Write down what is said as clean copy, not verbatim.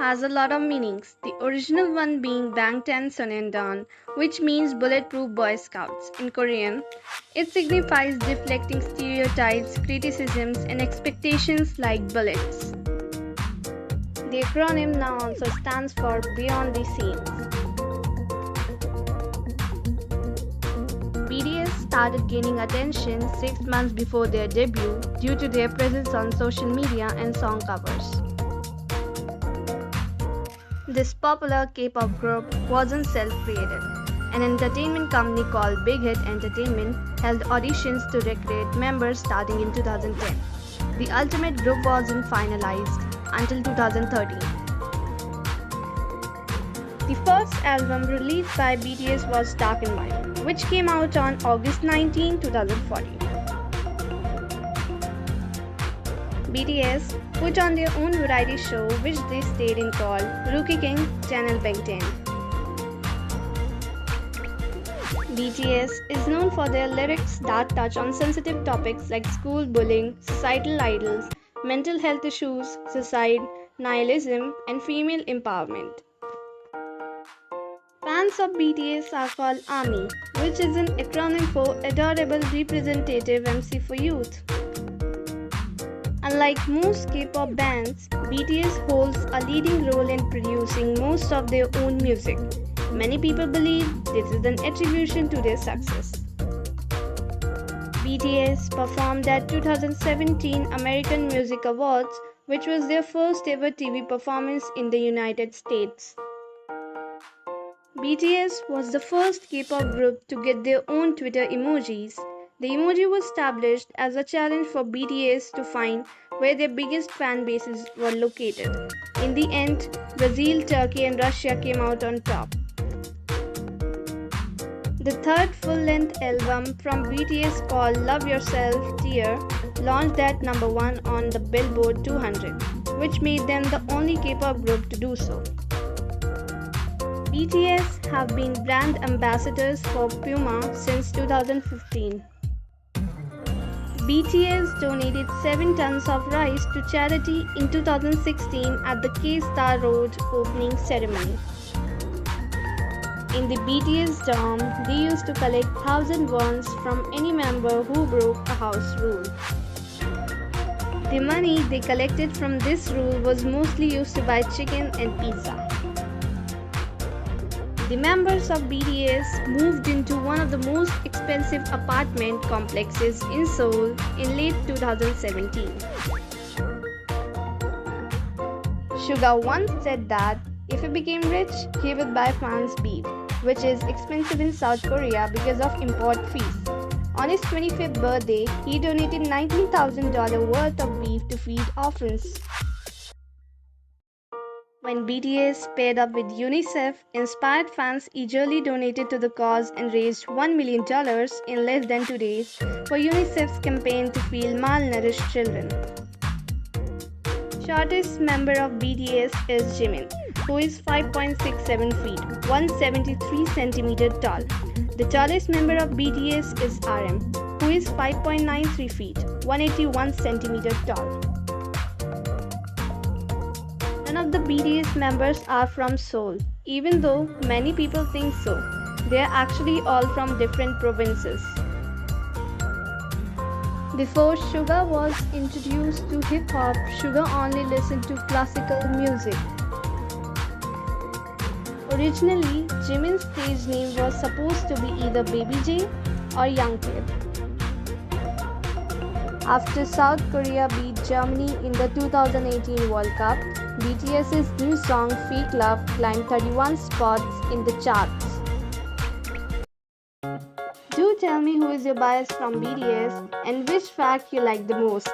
has a lot of meanings. The original one being Bangtan Sonyeondan, which means bulletproof Boy Scouts in Korean. It signifies deflecting stereotypes, criticisms, and expectations like bullets. The acronym now also stands for Beyond the Scenes. BTS started gaining attention 6 months before their debut due to their presence on social media and song covers. This popular K-pop group wasn't self-created. An entertainment company called Big Hit Entertainment held auditions to recruit members starting in 2010. The ultimate group wasn't finalized until 2013. The first album released by BTS was Dark and Wild, which came out on August 19, 2014. BTS put on their own variety show which they stayed in called Rookie King Channel Bangtan. BTS is known for their lyrics that touch on sensitive topics like school bullying, societal idols, mental health issues, suicide, nihilism, and female empowerment. Fans of BTS are called ARMY, which is an acronym for Adorable Representative MC for Youth. Unlike most K-pop bands, BTS holds a leading role in producing most of their own music. Many people believe this is an attribution to their success. BTS performed at 2017 American Music Awards, which was their first ever TV performance in the United States. BTS was the first K-pop group to get their own Twitter emojis. The emoji was established as a challenge for BTS to find where their biggest fan bases were located. In the end, Brazil, Turkey, and Russia came out on top. The third full-length album from BTS called Love Yourself Tear launched at number 1 on the Billboard 200, which made them the only K-pop group to do so. BTS have been brand ambassadors for Puma since 2015. BTS donated 7 tons of rice to charity in 2016 at the K-Star Road opening ceremony. In the BTS dorm, they used to collect 1,000 wons from any member who broke a house rule. The money they collected from this rule was mostly used to buy chicken and pizza. The members of BTS moved into one of the most expensive apartment complexes in Seoul in late 2017. Suga once said that if he became rich, he would buy fans beef, which is expensive in South Korea because of import fees. On his 25th birthday, he donated $19,000 worth of beef to feed orphans. When BTS paired up with UNICEF, inspired fans eagerly donated to the cause and raised $1 million in less than 2 days for UNICEF's campaign to feed malnourished children. Shortest member of BTS is Jimin, who is 5.67 feet, 173 cm tall. The tallest member of BTS is RM, who is 5.93 feet, 181 cm tall. None of the BTS members are from Seoul, even though many people think so. They are actually all from different provinces. Before Suga was introduced to hip-hop, Suga only listened to classical music. Originally, Jimin's stage name was supposed to be either Baby J or Young Kid. After South Korea beat Germany in the 2018 World Cup, BTS's new song Fake Love climbed 31 spots in the charts. Do tell me who is your bias from BTS and which fact you like the most.